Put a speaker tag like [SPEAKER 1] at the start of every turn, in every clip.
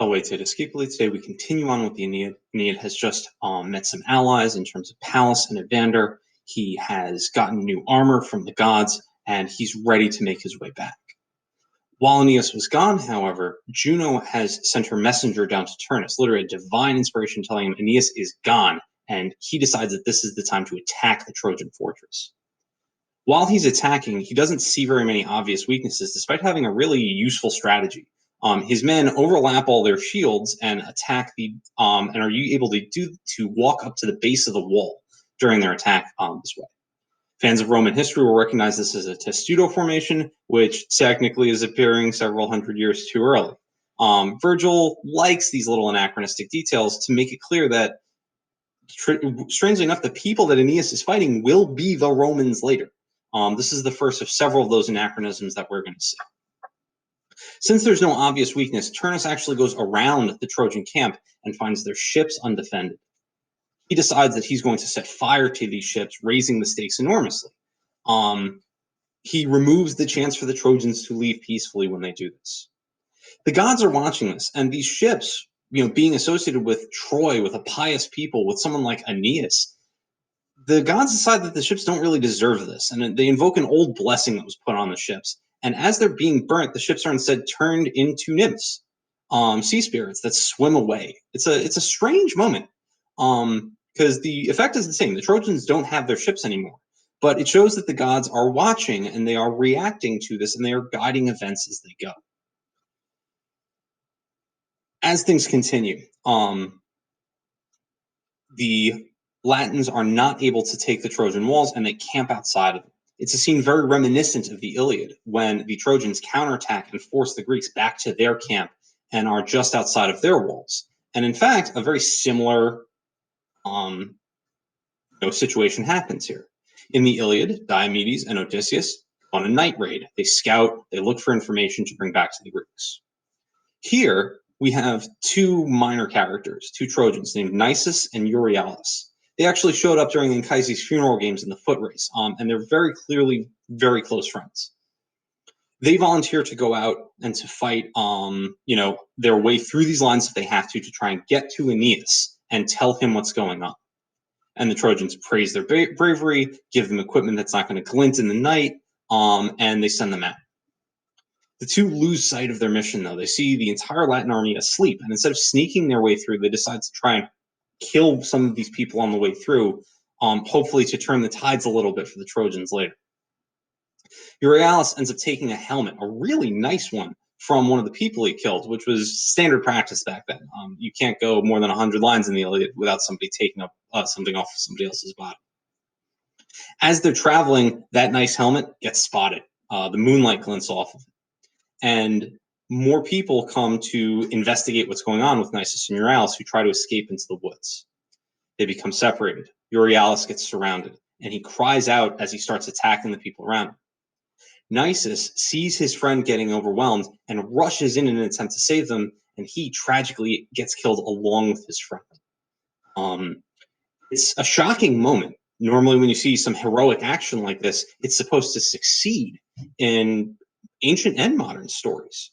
[SPEAKER 1] awaited escapee. Today we continue on with the Aeneid. Aeneid has just met some allies in terms of Pallas and Evander. He has gotten new armor from the gods, and he's ready to make his way back. While Aeneas was gone, however, Juno has sent her messenger down to Turnus, literally a divine inspiration telling him Aeneas is gone, and he decides that this is the time to attack the Trojan fortress. While he's attacking, he doesn't see very many obvious weaknesses, despite having a really useful strategy. His men overlap all their shields and attack and are able to walk up to the base of the wall during their attack this way. Fans of Roman history will recognize this as a testudo formation, which technically is appearing several hundred years too early. Virgil likes these little anachronistic details to make it clear that, strangely enough, the people that Aeneas is fighting will be the Romans later. This is the first of several of those anachronisms that we're going to see. Since there's no obvious weakness, Turnus actually goes around the Trojan camp and finds their ships undefended. He decides that he's going to set fire to these ships, raising the stakes enormously. He removes the chance for the Trojans to leave peacefully when they do this. The gods are watching this, and these ships, being associated with Troy, with a pious people, with someone like Aeneas, the gods decide that the ships don't really deserve this, and they invoke an old blessing that was put on the ships. And as they're being burnt, the ships are instead turned into nymphs, sea spirits that swim away. It's a strange moment, because the effect is the same. The Trojans don't have their ships anymore, but it shows that the gods are watching and they are reacting to this, and they are guiding events as they go. As things continue, the Latins are not able to take the Trojan walls, and they camp outside of them. It's a scene very reminiscent of the Iliad, when the Trojans counterattack and force the Greeks back to their camp and are just outside of their walls. And in fact, a very similar situation happens here. In the Iliad, Diomedes and Odysseus go on a night raid. They scout, they look for information to bring back to the Greeks. Here, we have two minor characters, two Trojans named Nisus and Euryalus. They actually showed up during Anchises' funeral games in the foot race, and they're very clearly very close friends. They volunteer to go out and to fight, their way through these lines if they have to try and get to Aeneas and tell him what's going on. And the Trojans praise their bravery, give them equipment that's not going to glint in the night, and they send them out. The two lose sight of their mission, though. They see the entire Latin army asleep, and instead of sneaking their way through, they decide to try and kill some of these people on the way through, hopefully to turn the tides a little bit for the Trojans later. Euryalus ends up taking a helmet, a really nice one, from one of the people he killed, which was standard practice back then. You can't go more than 100 lines in the Iliad without somebody taking up something off of somebody else's body. As they're traveling, that nice helmet gets spotted. The moonlight glints off of it. And more people come to investigate what's going on with Nisus and Euryalus, who try to escape into the woods. They become separated. Euryalus gets surrounded, and he cries out as he starts attacking the people around him. Nisus sees his friend getting overwhelmed and rushes in an attempt to save them, and he tragically gets killed along with his friend. It's a shocking moment. Normally, when you see some heroic action like this, it's supposed to succeed in ancient and modern stories.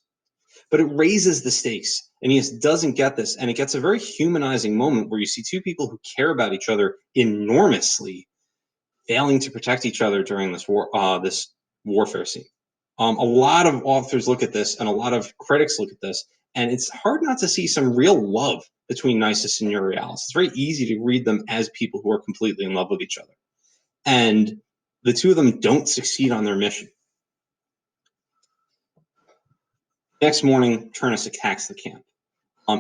[SPEAKER 1] But it raises the stakes. Aeneas doesn't get this, and it gets a very humanizing moment where you see two people who care about each other enormously failing to protect each other during this warfare scene. A lot of authors look at this, and a lot of critics look at this, and it's hard not to see some real love between Nisus and Euryalus. It's very easy to read them as people who are completely in love with each other. And the two of them don't succeed on their mission. Next morning, Turnus attacks the camp.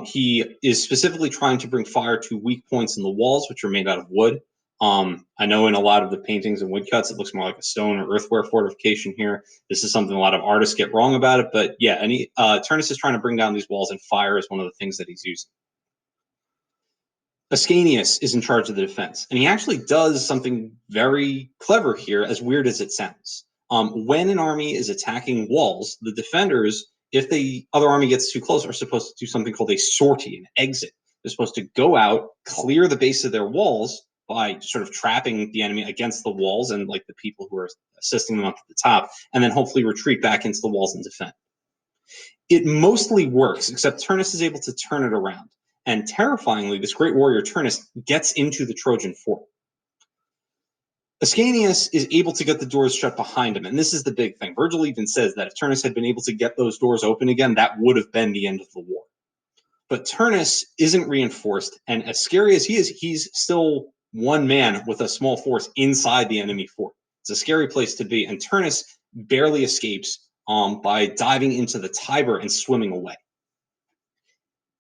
[SPEAKER 1] He is specifically trying to bring fire to weak points in the walls, which are made out of wood. I know in a lot of the paintings and woodcuts, it looks more like a stone or earthware fortification here. This is something a lot of artists get wrong about it. But yeah, Turnus is trying to bring down these walls, and fire is one of the things that he's using. Aeneas is in charge of the defense, and he actually does something very clever here, as weird as it sounds. When an army is attacking walls, the defenders, if the other army gets too close, are supposed to do something called a sortie, an exit. They're supposed to go out, clear the base of their walls by sort of trapping the enemy against the walls and like the people who are assisting them up at the top, and then hopefully retreat back into the walls and defend. It mostly works, except Turnus is able to turn it around. And terrifyingly, this great warrior Turnus gets into the Trojan fort. Ascanius is able to get the doors shut behind him, and this is the big thing. Virgil even says that if Turnus had been able to get those doors open again, that would have been the end of the war. But Turnus isn't reinforced, and as scary as he is, he's still one man with a small force inside the enemy fort. It's a scary place to be, and Turnus barely escapes by diving into the Tiber and swimming away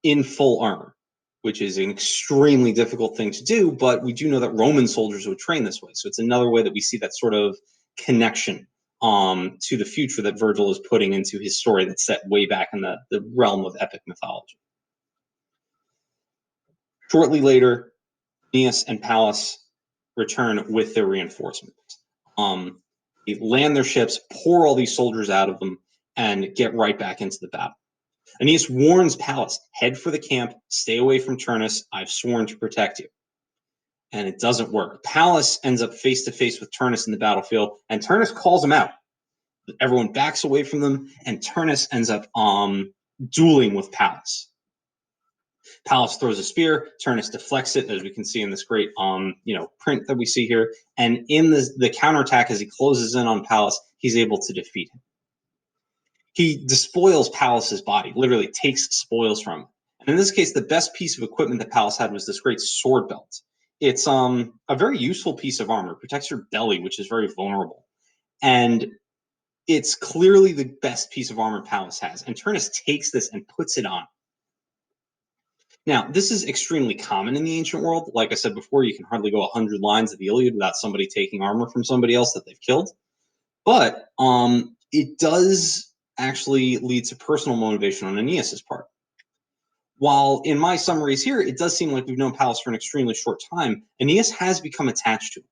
[SPEAKER 1] in full armor, which is an extremely difficult thing to do, but we do know that Roman soldiers would train this way. So it's another way that we see that sort of connection to the future that Virgil is putting into his story that's set way back in the realm of epic mythology. Shortly later, Aeneas and Pallas return with their reinforcements. They land their ships, pour all these soldiers out of them, and get right back into the battle. Aeneas warns Pallas, head for the camp, stay away from Turnus, I've sworn to protect you. And it doesn't work. Pallas ends up face to face with Turnus in the battlefield, and Turnus calls him out. Everyone backs away from them, and Turnus ends up dueling with Pallas. Pallas throws a spear, Turnus deflects it, as we can see in this great print that we see here. And in the counterattack, as he closes in on Pallas, he's able to defeat him. He despoils Pallas's body, literally takes spoils from him. And in this case, the best piece of equipment that Pallas had was this great sword belt. It's a very useful piece of armor. It protects your belly, which is very vulnerable. And it's clearly the best piece of armor Pallas has. And Turnus takes this and puts it on. Now, this is extremely common in the ancient world. Like I said before, you can hardly go 100 lines of the Iliad without somebody taking armor from somebody else that they've killed. But it does actually lead to personal motivation on Aeneas's part. While in my summaries here, it does seem like we've known Pallas for an extremely short time, Aeneas has become attached to him.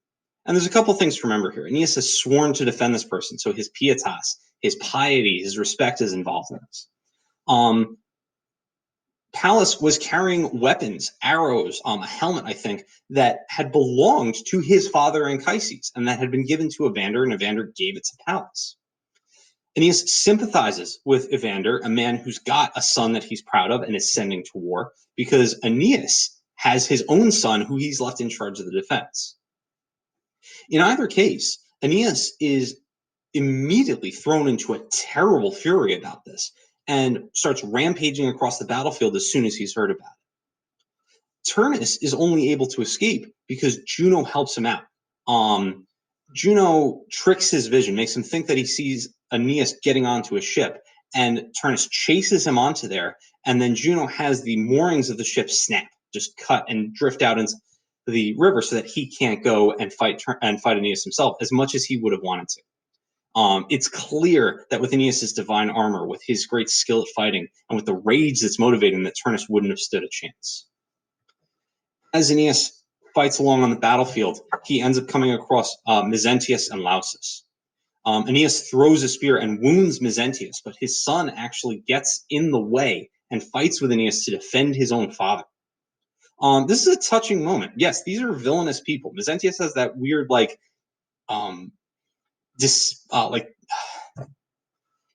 [SPEAKER 1] And there's a couple things to remember here. Aeneas has sworn to defend this person, so his pietas, his piety, his respect is involved in this. Pallas was carrying weapons, arrows, a helmet, I think, that had belonged to his father Anchises, and that had been given to Evander, and Evander gave it to Pallas. Aeneas sympathizes with Evander, a man who's got a son that he's proud of and is sending to war, because Aeneas has his own son who he's left in charge of the defense. In either case, Aeneas is immediately thrown into a terrible fury about this and starts rampaging across the battlefield as soon as he's heard about it. Turnus is only able to escape because Juno helps him out. Juno tricks his vision, makes him think that he sees Aeneas getting onto a ship, and Turnus chases him onto there, and then Juno has the moorings of the ship snap, just cut and drift out into the river so that he can't go and fight Aeneas himself as much as he would have wanted to. It's clear that with Aeneas' divine armor, with his great skill at fighting, and with the rage that's motivating, that Turnus wouldn't have stood a chance. As Aeneas fights along on the battlefield, he ends up coming across Mezentius and Lausus. Aeneas throws a spear and wounds Mezentius, but his son actually gets in the way and fights with Aeneas to defend his own father. This is a touching moment. Yes, these are villainous people. Mezentius has that weird,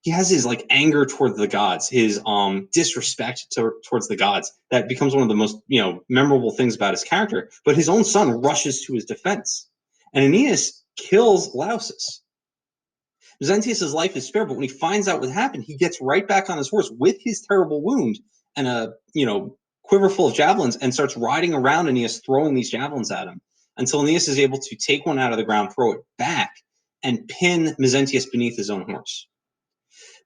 [SPEAKER 1] he has his anger toward the gods, his disrespect towards the gods, that becomes one of the most memorable things about his character. But his own son rushes to his defense, and Aeneas kills Lausus. Mezentius' life is spared, but when he finds out what happened, he gets right back on his horse with his terrible wound and a quiver full of javelins, and starts riding around Aeneas, throwing these javelins at him, until Aeneas is able to take one out of the ground, throw it back, and pin Mezentius beneath his own horse.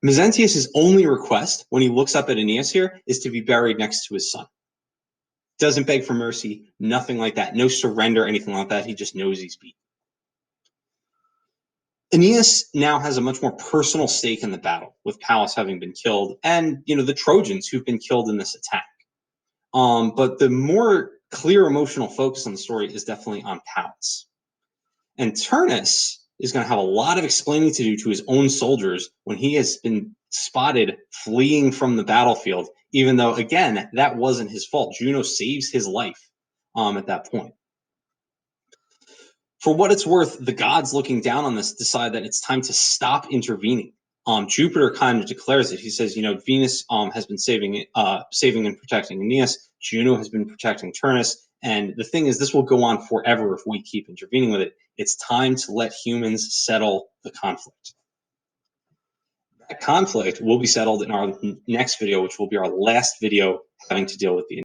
[SPEAKER 1] Mezentius' only request when he looks up at Aeneas here is to be buried next to his son. Doesn't beg for mercy, nothing like that, no surrender, anything like that. He just knows he's beat. Aeneas now has a much more personal stake in the battle, with Pallas having been killed, and the Trojans who've been killed in this attack. But the more clear emotional focus on the story is definitely on Pallas. And Turnus is going to have a lot of explaining to do to his own soldiers when he has been spotted fleeing from the battlefield, even though, again, that wasn't his fault. Juno saves his life at that point. For what it's worth, the gods looking down on this decide that it's time to stop intervening. Jupiter kind of declares it. He says, Venus has been saving and protecting Aeneas. Juno has been protecting Turnus. And the thing is, this will go on forever if we keep intervening with it. It's time to let humans settle the conflict. That conflict will be settled in our next video, which will be our last video having to deal with the